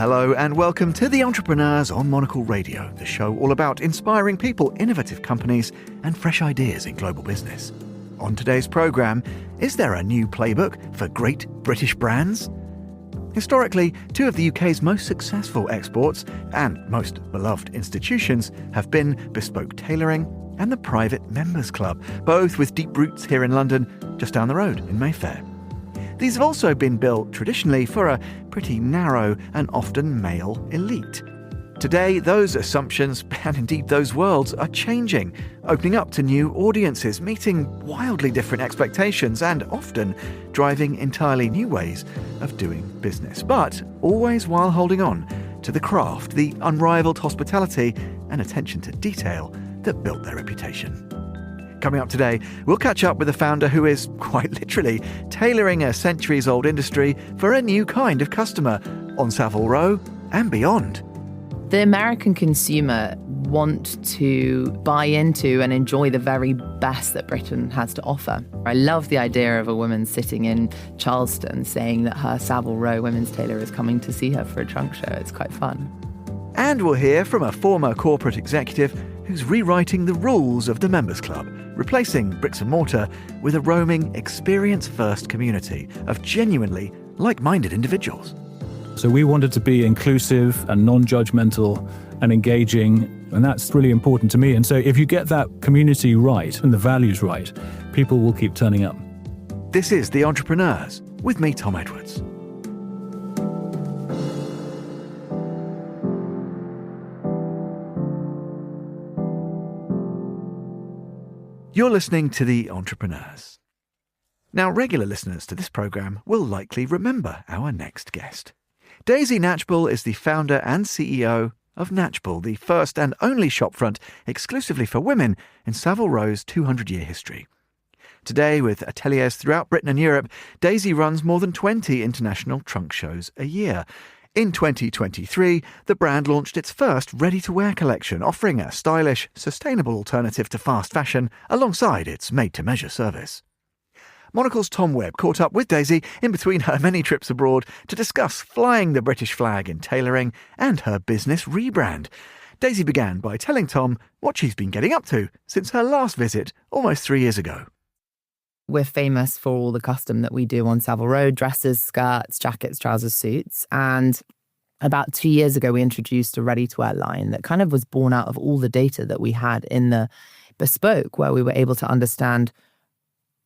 Hello and welcome to The Entrepreneurs on Monocle Radio, the show all about inspiring people, innovative companies and fresh ideas in global business. On today's programme, is there a new playbook for great British brands? Historically, two of the UK's most successful exports and most beloved institutions have been bespoke tailoring and the Private Members Club, both with deep roots here in London, just down the road in Mayfair. These have also been built traditionally for a pretty narrow and often male elite. Today, those assumptions, and indeed those worlds, are changing, opening up to new audiences, meeting wildly different expectations, and often driving entirely new ways of doing business. But always while holding on to the craft, the unrivaled hospitality and attention to detail that built their reputation. Coming up today, we'll catch up with a founder who is, quite literally, tailoring a centuries-old industry for a new kind of customer on Savile Row and beyond. The American consumer want to buy into and enjoy the very best that Britain has to offer. I love the idea of a woman sitting in Charleston saying that her Savile Row women's tailor is coming to see her for a trunk show. It's quite fun. And we'll hear from a former corporate executive who's rewriting the rules of the Members Club, replacing bricks and mortar with a roaming, experience-first community of genuinely like-minded individuals. So we wanted to be inclusive and non-judgmental and engaging, and that's really important to me. And so if you get that community right and the values right, people will keep turning up. This is The Entrepreneurs with me, Tom Edwards. You're listening to The Entrepreneurs. Now, regular listeners to this programme will likely remember our next guest. Daisy Knatchbull is the founder and CEO of Knatchbull, the first and only shopfront exclusively for women in Savile Row's 200-year history. Today, with ateliers throughout Britain and Europe, Daisy runs more than 20 international trunk shows a year. In 2023, the brand launched its first ready-to-wear collection, offering a stylish, sustainable alternative to fast fashion alongside its made-to-measure service. Monocle's Tom Webb caught up with Daisy in between her many trips abroad to discuss flying the British flag in tailoring and her business rebrand. Daisy began by telling Tom what she's been getting up to since her last visit almost 3 years ago. We're famous for all the custom that we do on Savile Row: dresses, skirts, jackets, trousers, suits. And about 2 years ago, we introduced a ready-to-wear line that kind of was born out of all the data that we had in the bespoke, where we were able to understand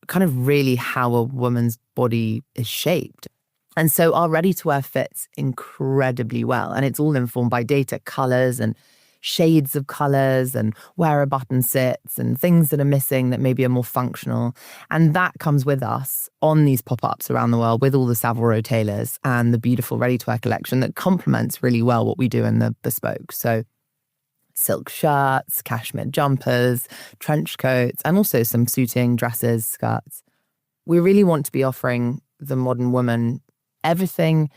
kind of really how a woman's body is shaped. And so our ready-to-wear fits incredibly well. And it's all informed by data, colours and shades of colours and where a button sits and things that are missing that maybe are more functional. And that comes with us on these pop-ups around the world with all the Savile Row tailors and the beautiful ready-to-wear collection that complements really well what we do in the bespoke. So silk shirts, cashmere jumpers, trench coats, and also some suiting, dresses, skirts. We really want to be offering the modern woman everything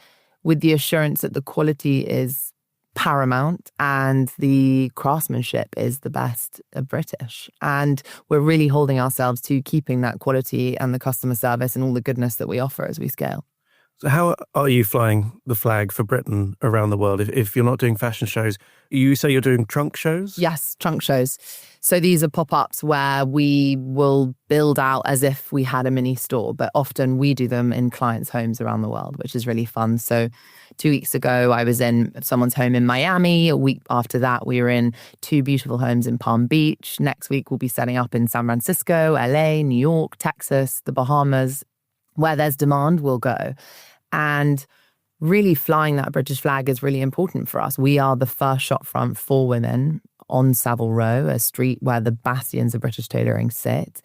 with the assurance that the quality is paramount and the craftsmanship is the best of British. And we're really holding ourselves to keeping that quality and the customer service and all the goodness that we offer as we scale. So how are you flying the flag for Britain around the world? If you're not doing fashion shows, you say you're doing trunk shows? Yes, trunk shows. So these are pop-ups where we will build out as if we had a mini store, but often we do them in clients' homes around the world, which is really fun. So 2 weeks ago, I was in someone's home in Miami. A week after that, we were in 2 beautiful homes in Palm Beach. Next week, we'll be setting up in San Francisco, LA, New York, Texas, the Bahamas. Where there's demand, we'll go. And really flying that British flag is really important for us. We are the first shopfront for women on Savile Row, a street where the bastions of British tailoring sit.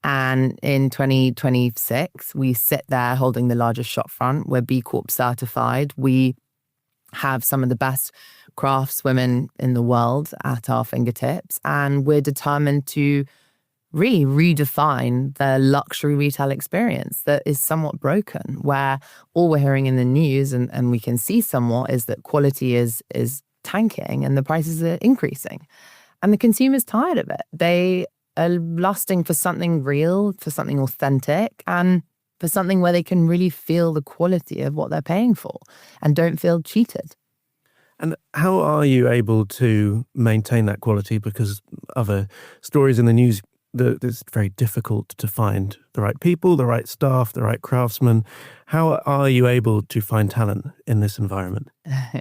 And in 2026, we sit there holding the largest shopfront. We're B Corp certified. We have some of the best craftswomen in the world at our fingertips. And we're determined to really redefine the luxury retail experience that is somewhat broken, where all we're hearing in the news, and we can see somewhat, is that quality is tanking and the prices are increasing. And the consumer's tired of it. They are lusting for something real, for something authentic, and for something where they can really feel the quality of what they're paying for and don't feel cheated. And how are you able to maintain that quality? Because other stories in the news, it's very difficult to find the right people, the right staff, the right craftsmen. How are you able to find talent in this environment?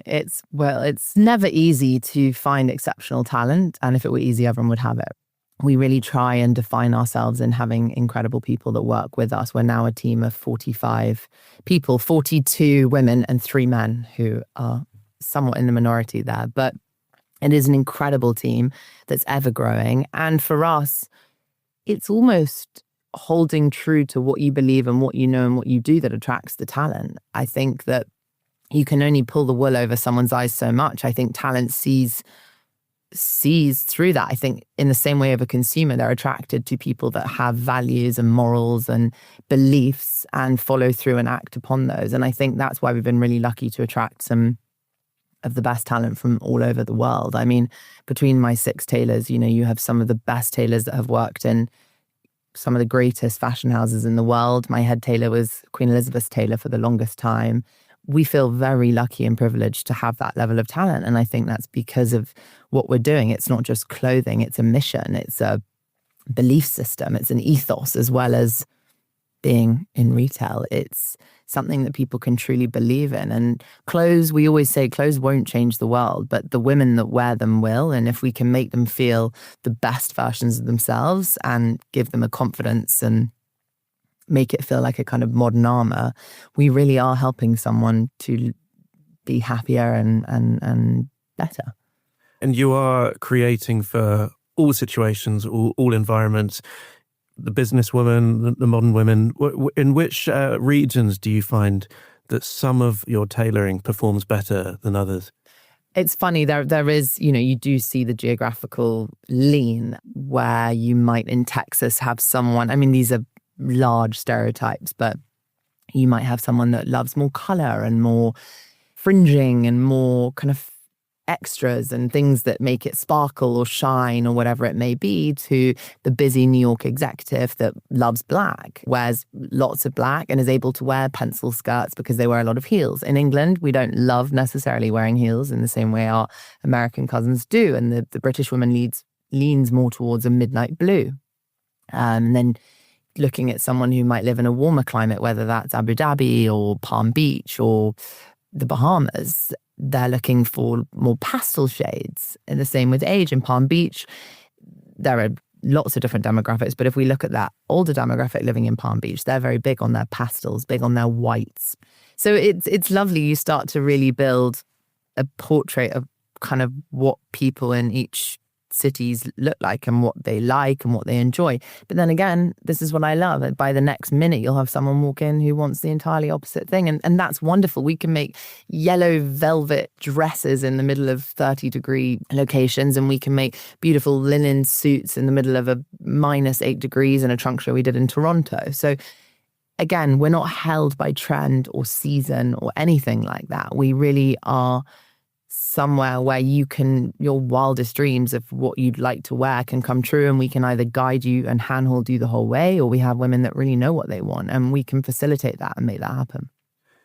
It's never easy to find exceptional talent. And if it were easy, everyone would have it. We really try and define ourselves in having incredible people that work with us. We're now a team of 45 people, 42 women and 3 men who are somewhat in the minority there. But it is an incredible team that's ever growing. And for us, it's almost holding true to what you believe and what you know and what you do that attracts the talent. I think that you can only pull the wool over someone's eyes so much. I think talent sees through that. I think in the same way of a consumer, they're attracted to people that have values and morals and beliefs and follow through and act upon those. And I think that's why we've been really lucky to attract some of the best talent from all over the world. I mean, between my 6 tailors, you have some of the best tailors that have worked in some of the greatest fashion houses in the world. My head tailor was Queen Elizabeth's tailor for the longest time. We feel very lucky and privileged to have that level of talent. And I think that's because of what we're doing. It's not just clothing, it's a mission, it's a belief system, it's an ethos, as well as being in retail. It's something that people can truly believe in. And clothes, we always say clothes won't change the world, but the women that wear them will. And if we can make them feel the best versions of themselves and give them a confidence and make it feel like a kind of modern armor, we really are helping someone to be happier and better. And you are creating for all situations, all environments. The businesswoman, the modern women. In which regions do you find that some of your tailoring performs better than others? It's funny, there is, you do see the geographical lean where you might in Texas have someone, I mean, these are large stereotypes, but you might have someone that loves more color and more fringing and more kind of extras and things that make it sparkle or shine or whatever it may be, to the busy New York executive that loves black, wears lots of black and is able to wear pencil skirts because they wear a lot of heels. In England, we don't love necessarily wearing heels in the same way our American cousins do. And the British woman leans more towards a midnight blue. And then looking at someone who might live in a warmer climate, whether that's Abu Dhabi or Palm Beach or the Bahamas, they're looking for more pastel shades. And the same with age. In Palm Beach, there are lots of different demographics, but if we look at that older demographic living in Palm Beach, they're very big on their pastels, big on their whites. So it's lovely. You start to really build a portrait of kind of what people in each cities look like and what they like and what they enjoy. But then again, this is what I love. By the next minute, you'll have someone walk in who wants the entirely opposite thing. And that's wonderful. We can make yellow velvet dresses in the middle of 30-degree locations, and we can make beautiful linen suits in the middle of a -8 degrees in a trunk show we did in Toronto. So again, we're not held by trend or season or anything like that. We really are somewhere where your wildest dreams of what you'd like to wear can come true, and we can either guide you and handhold you the whole way, or we have women that really know what they want and we can facilitate that and make that happen.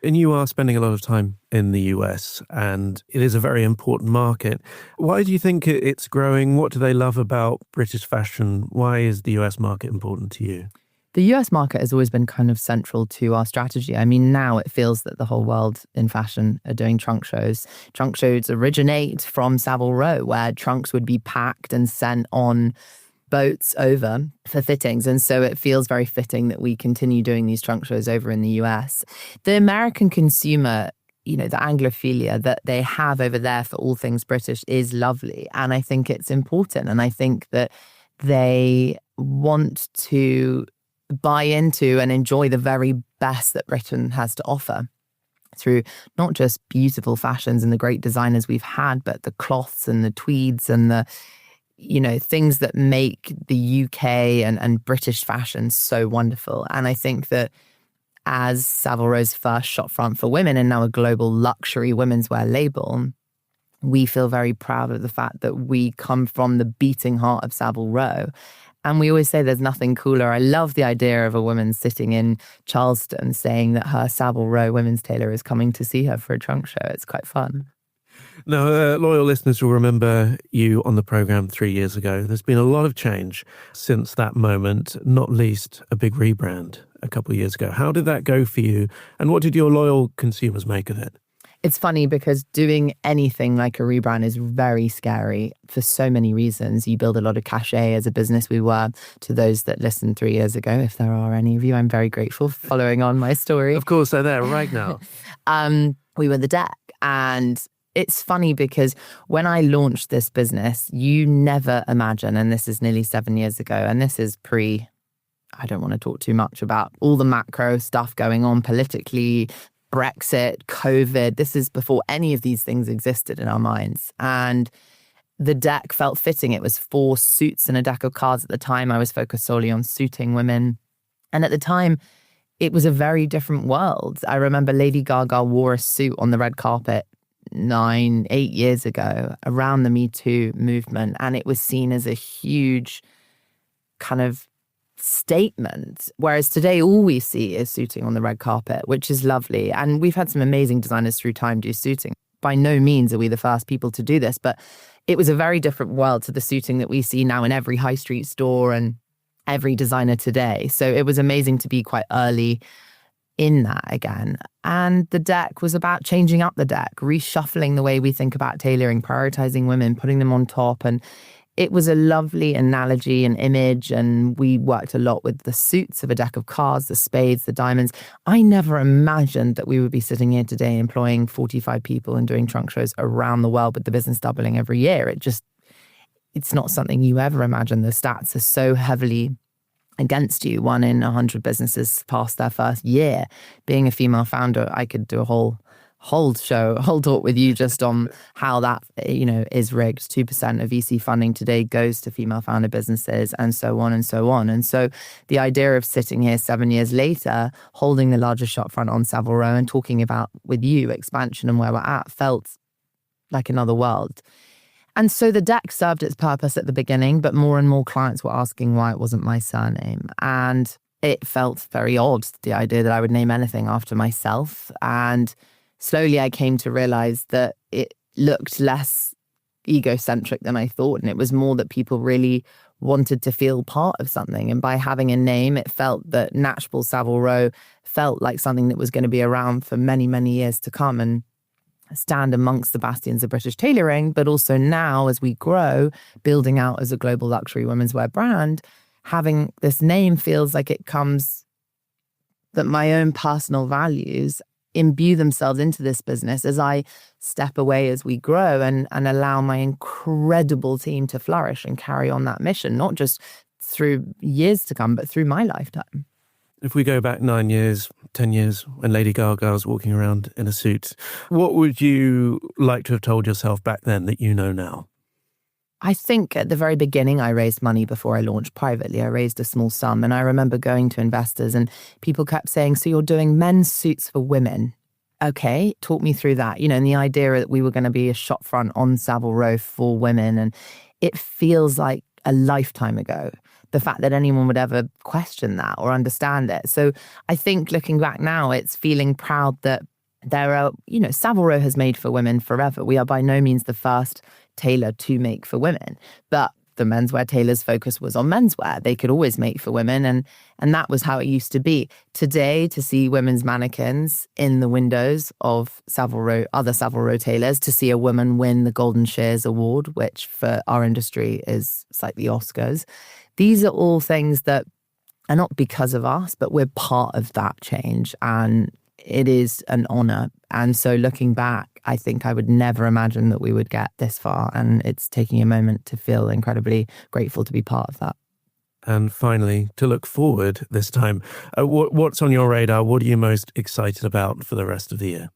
And you are spending a lot of time in the US, and it is a very important market. Why do you think it's growing? What do they love about British fashion? Why is the US market important to you? The US market has always been kind of central to our strategy. I mean, now it feels that the whole world in fashion are doing trunk shows. Trunk shows originate from Savile Row, where trunks would be packed and sent on boats over for fittings. And so it feels very fitting that we continue doing these trunk shows over in the US. The American consumer, the Anglophilia that they have over there for all things British is lovely. And I think it's important. And I think that they want to buy into and enjoy the very best that Britain has to offer through not just beautiful fashions and the great designers we've had, but the cloths and the tweeds and the, things that make the UK and British fashion so wonderful. And I think that as Savile Row's first shop front for women and now a global luxury women's wear label, we feel very proud of the fact that we come from the beating heart of Savile Row. And we always say there's nothing cooler. I love the idea of a woman sitting in Charleston saying that her Savile Row women's tailor is coming to see her for a trunk show. It's quite fun. Now, loyal listeners will remember you on the programme 3 years ago. There's been a lot of change since that moment, not least a big rebrand a couple of years ago. How did that go for you, and what did your loyal consumers make of it? It's funny because doing anything like a rebrand is very scary for so many reasons. You build a lot of cachet as a business. We were, to those that listened 3 years ago, if there are any of you, I'm very grateful for following on my story. Of course, they're there right now. We were the deck. And it's funny because when I launched this business, you never imagine, and this is nearly 7 years ago, and this is I don't want to talk too much about all the macro stuff going on politically, Brexit, COVID. This is before any of these things existed in our minds. And the deck felt fitting. It was 4 suits and a deck of cards at the time. I was focused solely on suiting women. And at the time, it was a very different world. I remember Lady Gaga wore a suit on the red carpet 8 years ago around the Me Too movement. And it was seen as a huge kind of statement. Whereas today, all we see is suiting on the red carpet, which is lovely. And we've had some amazing designers through time do suiting. By no means are we the first people to do this, but it was a very different world to the suiting that we see now in every high street store and every designer today. So it was amazing to be quite early in that again. And the deck was about changing up the deck, reshuffling the way we think about tailoring, prioritizing women, putting them on top. And it was a lovely analogy and image. And we worked a lot with the suits of a deck of cards, the spades, the diamonds. I never imagined that we would be sitting here today employing 45 people and doing trunk shows around the world with the business doubling every year. It's not something you ever imagine. The stats are so heavily against you. 1 in 100 businesses past their first year. Being a female founder, I could do a whole talk with you just on how that, is rigged. 2% of VC funding today goes to female founder businesses, and so on and so on. And so the idea of sitting here 7 years later, holding the largest shop front on Savile Row and talking about with you expansion and where we're at felt like another world. And so the deck served its purpose at the beginning, but more and more clients were asking why it wasn't my surname. And it felt very odd, the idea that I would name anything after myself. And slowly I came to realize that it looked less egocentric than I thought. And it was more that people really wanted to feel part of something. And by having a name, it felt that Knatchbull Savile Row felt like something that was going to be around for many, many years to come and stand amongst the bastions of British tailoring. But also now, as we grow, building out as a global luxury women's wear brand, having this name feels like it comes that my own personal values imbue themselves into this business as I step away as we grow and allow my incredible team to flourish and carry on that mission, not just through years to come, but through my lifetime. If we go back 9 years, 10 years, when Lady Gaga was walking around in a suit, what would you like to have told yourself back then that you know now? I think at the very beginning, I raised money before I launched privately. I raised a small sum, and I remember going to investors and people kept saying, so you're doing men's suits for women. Okay, talk me through that. And the idea that we were going to be a shop front on Savile Row for women, and it feels like a lifetime ago. The fact that anyone would ever question that or understand it. So I think looking back now, it's feeling proud that there are, Savile Row has made for women forever. We are by no means the first tailor to make for women, but the menswear tailor's focus was on menswear. They could always make for women, and that was how it used to be. Today, to see women's mannequins in the windows of Savile Row, other Savile Row tailors, to see a woman win the Golden Shears Award, which for our industry is like the Oscars. These are all things that are not because of us, but we're part of that change, and it is an honor. And so looking back, I think I would never imagine that we would get this far. And it's taking a moment to feel incredibly grateful to be part of that. And finally, to look forward this time, what's on your radar? What are you most excited about for the rest of the year?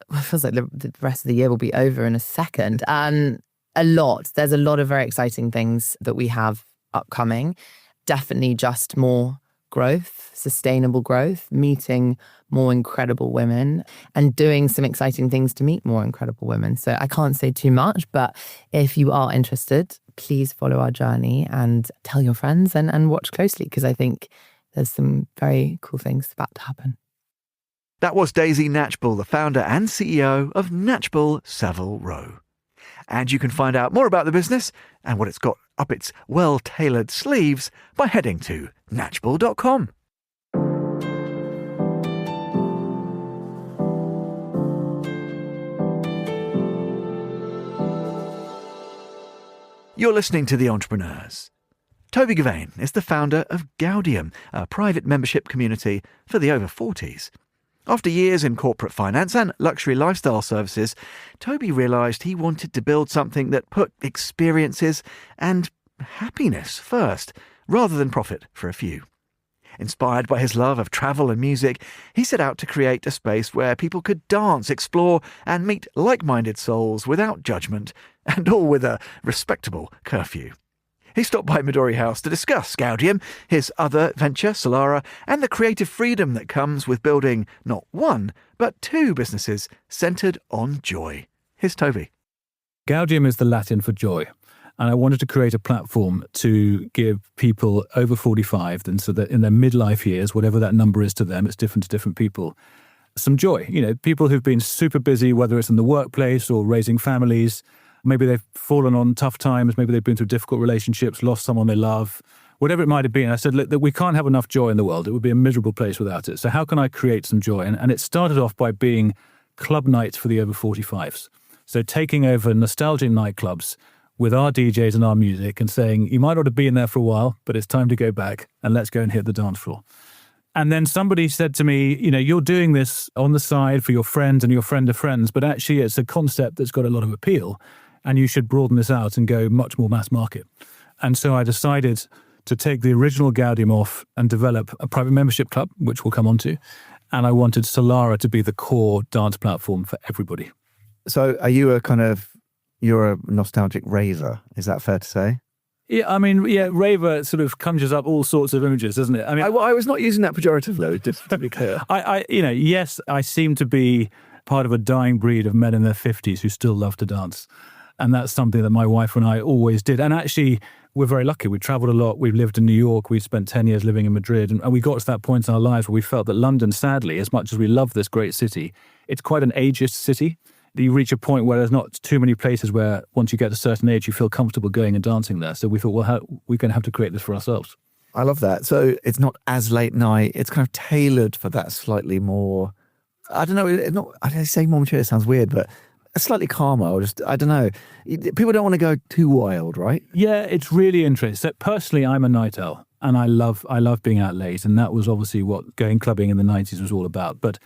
Well, it feels like the rest of the year will be over in a second. And there's a lot of very exciting things that we have upcoming. Definitely just more growth, sustainable growth, meeting more incredible women and doing some exciting things to meet more incredible women. So I can't say too much, but if you are interested, please follow our journey and tell your friends and watch closely, because I think there's some very cool things about to happen. That was Daisy Knatchbull, the founder and CEO of Knatchbull Savile Row. And you can find out more about the business and what it's got up its well-tailored sleeves by heading to knatchbull.com. You're listening to The Entrepreneurs. Toby Gavain is the founder of Gaudium, a private membership community for the over 40s. After years in corporate finance and luxury lifestyle services, Toby realised he wanted to build something that put experiences and happiness first, rather than profit for a few. Inspired by his love of travel and music, he set out to create a space where people could dance, explore, and meet like-minded souls without judgment, and all with a respectable curfew. He stopped by Midori House to discuss Gaudium, his other venture, Solara, and the creative freedom that comes with building not one, but two businesses centred on joy. Here's Toby. Gaudium is the Latin for joy. And I wanted to create a platform to give people over 45, and so that in their midlife years, whatever that number is to them, it's different to different people, some joy. You know, people who've been super busy, whether it's in the workplace or raising families. Maybe they've fallen on tough times. Maybe they've been through difficult relationships, lost someone they love, whatever it might have been. I said, look, that we can't have enough joy in the world. It would be a miserable place without it. So how can I create some joy? And it started off by being club nights for the over 45s. So taking over nostalgic nightclubs with our DJs and our music and saying, you might not have been there for a while, but it's time to go back and let's go and hit the dance floor. And then somebody said to me, you know, you're doing this on the side for your friends and your friend of friends, but actually it's a concept that's got a lot of appeal. And you should broaden this out and go much more mass market. And so I decided to take the original Gaudium off and develop a private membership club, which we'll come on to. And I wanted Solara to be the core dance platform for everybody. So are you you're a nostalgic raver? Is that fair to say? Yeah, I mean, yeah, raver sort of conjures up all sorts of images, doesn't it? I mean, I was not using that pejoratively, just to be clear. Yes, I seem to be part of a dying breed of men in their 50s who still love to dance. And that's something that my wife and I always did. And actually, we're very lucky. We travelled a lot. We've lived in New York. We spent 10 years living in Madrid. And we got to that point in our lives where we felt that London, sadly, as much as we love this great city, it's quite an ageist city. You reach a point where there's not too many places where once you get a certain age, you feel comfortable going and dancing there. So we thought, well, we're going to have to create this for ourselves. I love that. So it's not as late night. It's kind of tailored for that slightly more, I don't know, I say more mature, it sounds weird, but a slightly calmer, or just, I don't know. People don't want to go too wild, right? Yeah, it's really interesting. So personally, I'm a night owl and I love being out late. And that was obviously what going clubbing in the 90s was all about. But,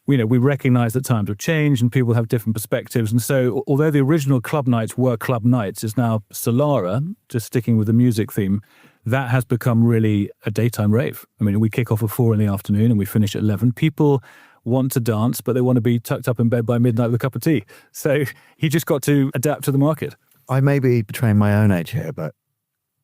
you know, we recognize that times have changed and people have different perspectives. And so although the original club nights were club nights, it's now Solara, just sticking with the music theme, that has become really a daytime rave. I mean, we kick off at 4 PM and we finish at 11. People want to dance, but they want to be tucked up in bed by midnight with a cup of tea. So he just got to adapt to the market. I may be betraying my own age here, but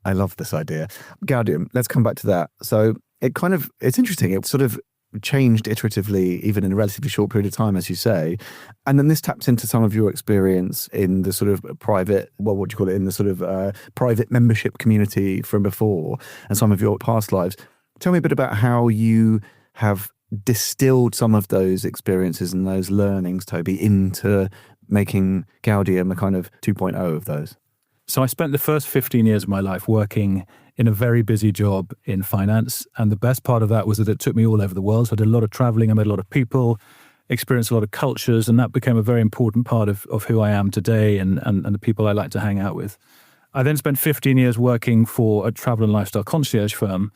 I love this idea. Gaudium, let's come back to that. So it's interesting. It sort of changed iteratively, even in a relatively short period of time, as you say. And then this taps into some of your experience in the sort of private, what would you call it, in the sort of private membership community from before and some of your past lives. Tell me a bit about how you have distilled some of those experiences and those learnings, Toby, into making Gaudium a kind of 2.0 of those. So I spent the first 15 years of my life working in a very busy job in finance. And the best part of that was that it took me all over the world. So I did a lot of traveling, I met a lot of people, experienced a lot of cultures, and that became a very important part of who I am today and the people I like to hang out with. I then spent 15 years working for a travel and lifestyle concierge firm.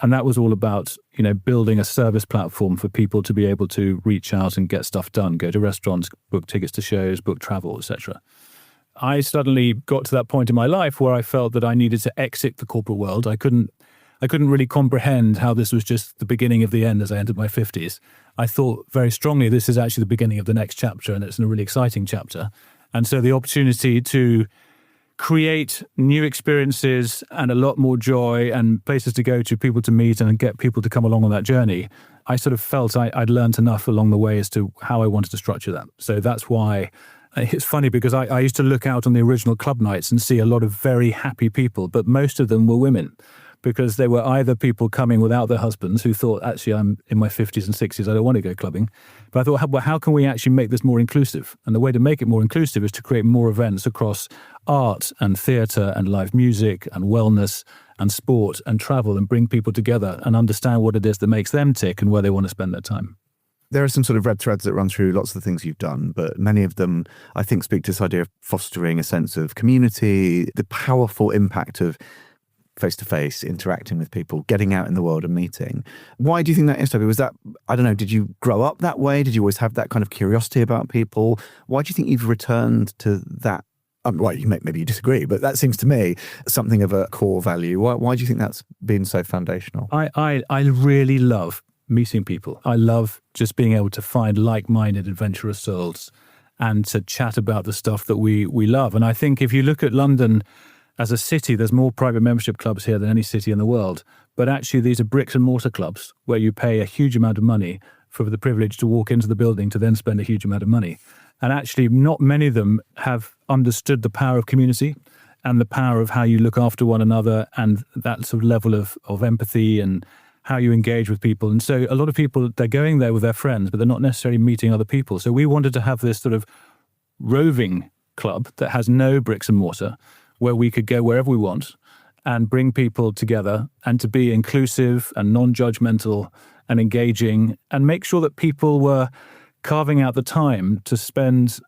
And that was all about, you know, building a service platform for people to be able to reach out and get stuff done, go to restaurants, book tickets to shows, book travel, etc. I suddenly got to that point in my life where I felt that I needed to exit the corporate world. I couldn't really comprehend how this was just the beginning of the end as I entered my 50s. I thought very strongly this is actually the beginning of the next chapter, and it's a really exciting chapter. And so the opportunity to create new experiences and a lot more joy and places to go to, people to meet and get people to come along on that journey, I sort of felt I'd learned enough along the way as to how I wanted to structure that. So that's why it's funny, because I used to look out on the original club nights and see a lot of very happy people, but most of them were women. because they were either people coming without their husbands who thought, actually, I'm in my 50s and 60s, I don't want to go clubbing. But I thought, how can we actually make this more inclusive? And the way to make it more inclusive is to create more events across art and theatre and live music and wellness and sport and travel, and bring people together and understand what it is that makes them tick and where they want to spend their time. There are some sort of red threads that run through lots of the things you've done, but many of them, I think, speak to this idea of fostering a sense of community, the powerful impact of face-to-face, interacting with people, getting out in the world and meeting. Why do you think that is, Toby? Was that, I don't know, did you grow up that way? Did you always have that kind of curiosity about people? Why do you think you've returned to that? Well, maybe you disagree, but that seems to me something of a core value. Why do you think that's been so foundational? I really love meeting people. I love just being able to find like-minded, adventurous souls and to chat about the stuff that we love. And I think if you look at London as a city, there's more private membership clubs here than any city in the world. But actually, these are bricks and mortar clubs where you pay a huge amount of money for the privilege to walk into the building to then spend a huge amount of money. And actually, not many of them have understood the power of community and the power of how you look after one another and that sort of level of empathy and how you engage with people. And so a lot of people, they're going there with their friends, but they're not necessarily meeting other people. So we wanted to have this sort of roving club that has no bricks and mortar, where we could go wherever we want and bring people together and to be inclusive and non-judgmental and engaging and make sure that people were carving out the time to spend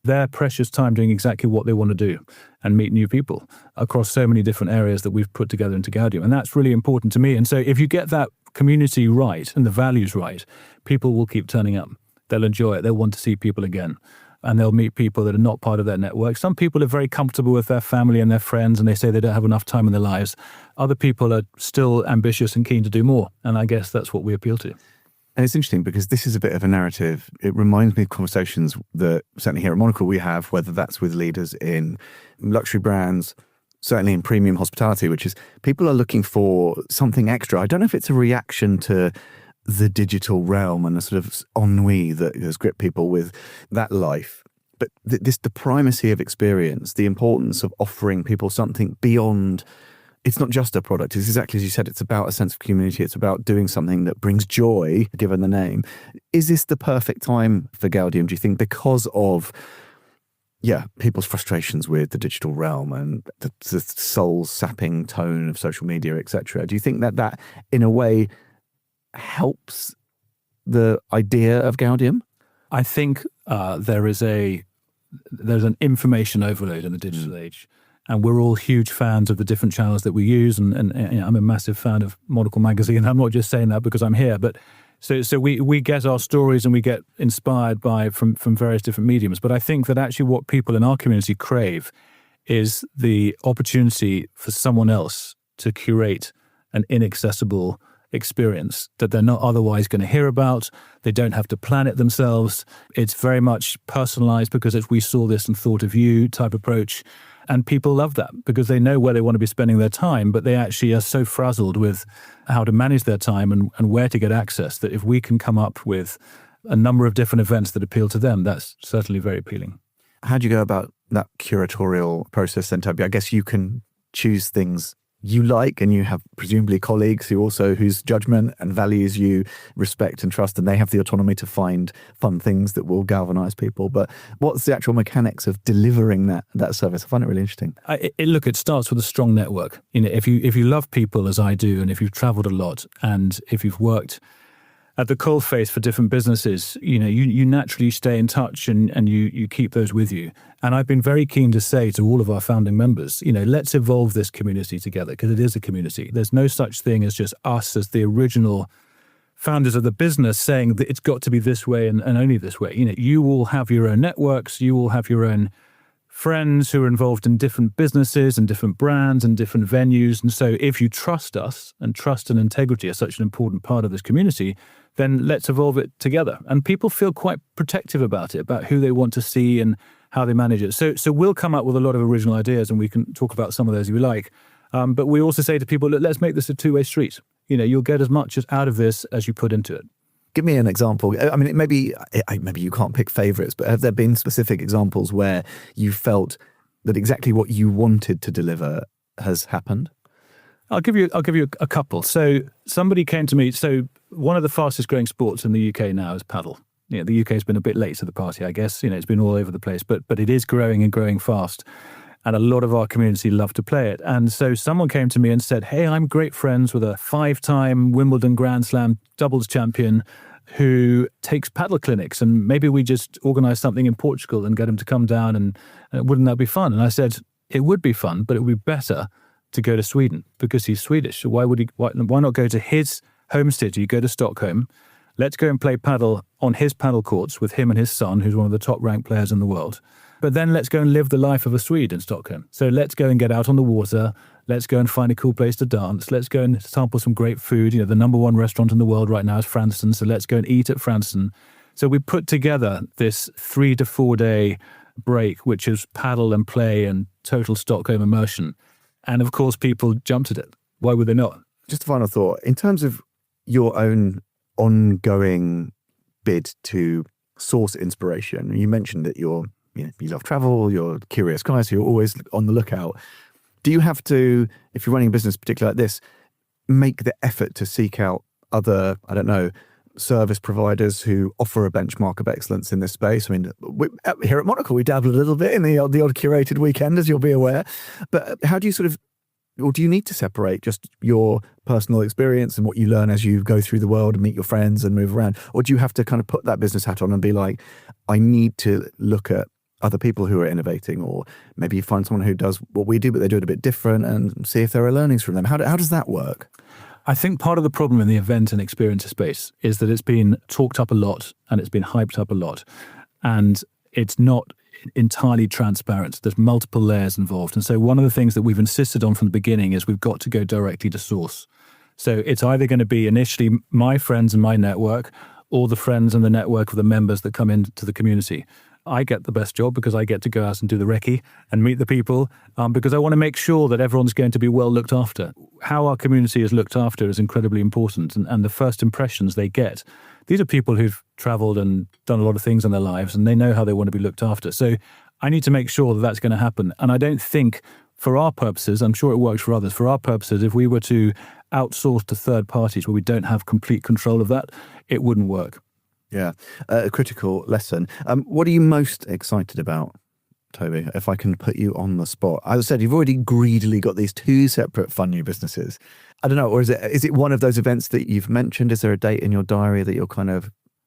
their precious time doing exactly what they want to do and meet new people across so many different areas that we've put together into Gaudium. And that's really important to me. And so if you get that community right and the values right, people will keep turning up. They'll enjoy it. They'll want to see people again. And they'll meet people that are not part of their network. Some people are very comfortable with their family and their friends, and they say they don't have enough time in their lives. Other people are still ambitious and keen to do more. And I guess that's what we appeal to. And it's interesting because this is a bit of a narrative. It reminds me of conversations that certainly here at Monocle we have, whether that's with leaders in luxury brands, certainly in premium hospitality, which is people are looking for something extra. I don't know if it's a reaction to the digital realm and the sort of ennui that has gripped people with that life. But the primacy of experience, the importance of offering people something beyond, it's not just a product. It's exactly as you said, it's about a sense of community. It's about doing something that brings joy, given the name. Is this the perfect time for Gaudium, do you think, because of people's frustrations with the digital realm and the soul-sapping tone of social media, etc.? Do you think that in a way helps the idea of Gaudium? I think there's an information overload in the digital age, and we're all huge fans of the different channels that we use. And I'm a massive fan of Monocle magazine. I'm not just saying that because I'm here, but so we get our stories and we get inspired from various different mediums. But I think that actually what people in our community crave is the opportunity for someone else to curate an inaccessible experience that they're not otherwise going to hear about. They don't have to plan it themselves. It's very much personalized because we saw this and thought of you type approach. And people love that because they know where they want to be spending their time, but they actually are so frazzled with how to manage their time and where to get access that if we can come up with a number of different events that appeal to them, that's certainly very appealing. How do you go about that curatorial process then, Toby? I guess you can choose things you like, and you have presumably colleagues whose judgment and values you respect and trust, and they have the autonomy to find fun things that will galvanize people. But what's the actual mechanics of delivering that service? I find it really interesting. It starts with a strong network. If you love people as I do, and if you've traveled a lot, and if you've worked at the coalface for different businesses, you naturally stay in touch and you keep those with you. And I've been very keen to say to all of our founding members, let's evolve this community together, because it is a community. There's no such thing as just us as the original founders of the business saying that it's got to be this way and only this way. You all have your own networks, you all have your own friends who are involved in different businesses and different brands and different venues. And so if you trust us, and trust and integrity are such an important part of this community, then let's evolve it together. And people feel quite protective about it, about who they want to see and how they manage it. So we'll come up with a lot of original ideas, and we can talk about some of those if we like. But we also say to people, look, let's make this a two-way street. You'll get as much out of this as you put into it. Give me an example. I mean, maybe you can't pick favourites, but have there been specific examples where you felt that exactly what you wanted to deliver has happened? I'll give you a couple. So somebody came to me. So one of the fastest growing sports in the UK now is paddle. The UK has been a bit late to the party, I guess. It's been all over the place, but it is growing and growing fast. And a lot of our community love to play it. And so someone came to me and said, hey, I'm great friends with a 5-time Wimbledon Grand Slam doubles champion who takes paddle clinics, and maybe we just organise something in Portugal and get him to come down, and wouldn't that be fun? And I said, it would be fun, but it would be better to go to Sweden because he's Swedish. So why not go to his home city, go to Stockholm, let's go and play paddle on his paddle courts with him and his son, who's one of the top ranked players in the world. But then let's go and live the life of a Swede in Stockholm. So let's go and get out on the water. Let's go and find a cool place to dance. Let's go and sample some great food. The number one restaurant in the world right now is Fransson. So let's go and eat at Fransson. So we put together this 3 to 4 day break, which is paddle and play and total Stockholm immersion. And of course, people jumped at it. Why would they not? Just a final thought. In terms of your own ongoing bid to source inspiration, you mentioned that you love travel, you're a curious guy, so you're always on the lookout. Do you have to, if you're running a business particularly like this, make the effort to seek out other, service providers who offer a benchmark of excellence in this space? I mean, here at Monocle, we dabble a little bit in the odd curated weekend, as you'll be aware. But how do you or do you need to separate just your personal experience and what you learn as you go through the world and meet your friends and move around? Or do you have to kind of put that business hat on and be like, I need to look at other people who are innovating, or maybe you find someone who does what we do, but they do it a bit different, and see if there are learnings from them? How does that work? I think part of the problem in the event and experience space is that it's been talked up a lot and it's been hyped up a lot, and it's not entirely transparent. There's multiple layers involved. And so one of the things that we've insisted on from the beginning is we've got to go directly to source. So it's either going to be initially my friends and my network, or the friends and the network of the members that come into the community. I get the best job because I get to go out and do the recce and meet the people, because I want to make sure that everyone's going to be well looked after. How our community is looked after is incredibly important, and the first impressions they get. These are people who've travelled and done a lot of things in their lives, and they know how they want to be looked after. So I need to make sure that that's going to happen. And I don't think, for our purposes, I'm sure it works for others, for our purposes, if we were to outsource to third parties where we don't have complete control of that, it wouldn't work. Yeah, a critical lesson. What are you most excited about, Toby, if I can put you on the spot? As I said, you've already greedily got these 2 separate fun new businesses. I don't know, or is it one of those events that you've mentioned? Is there a date in your diary that you're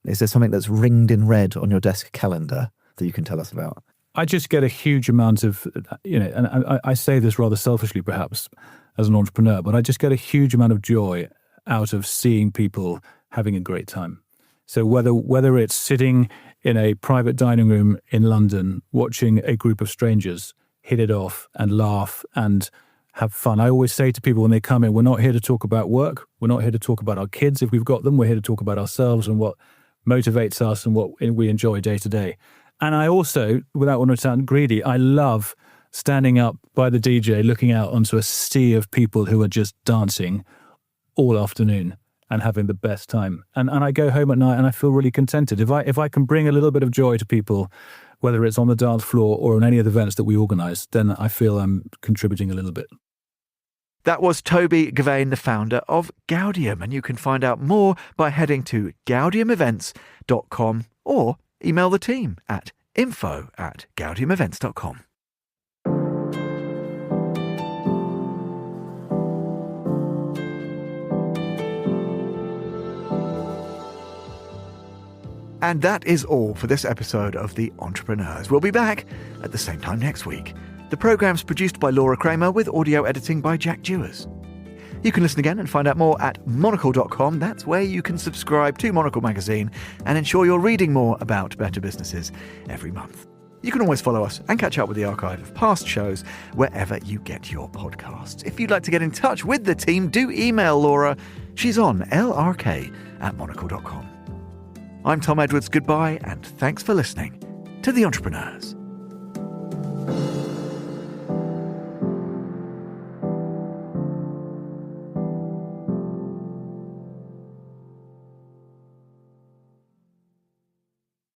is there something that's ringed in red on your desk calendar that you can tell us about? I just get a huge amount of, and I say this rather selfishly perhaps as an entrepreneur, but I just get a huge amount of joy out of seeing people having a great time. So whether it's sitting in a private dining room in London, watching a group of strangers hit it off and laugh and have fun. I always say to people when they come in, we're not here to talk about work. We're not here to talk about our kids if we've got them. We're here to talk about ourselves and what motivates us and what we enjoy day to day. And I also, without wanting to sound greedy, I love standing up by the DJ, looking out onto a sea of people who are just dancing all afternoon and having the best time. And I go home at night and I feel really contented. If I can bring a little bit of joy to people, whether it's on the dance floor or on any of the events that we organise, then I feel I'm contributing a little bit. That was Toby Gavain, the founder of Gaudium, and you can find out more by heading to gaudiumevents.com or email the team at info@gaudiumevents.com. And that is all for this episode of The Entrepreneurs. We'll be back at the same time next week. The programme's produced by Laura Kramer with audio editing by Jack Dewars. You can listen again and find out more at monocle.com. That's where you can subscribe to Monocle magazine and ensure you're reading more about better businesses every month. You can always follow us and catch up with the archive of past shows wherever you get your podcasts. If you'd like to get in touch with the team, do email Laura. She's on lrk@monocle.com. I'm Tom Edwards. Goodbye, and thanks for listening to The Entrepreneurs.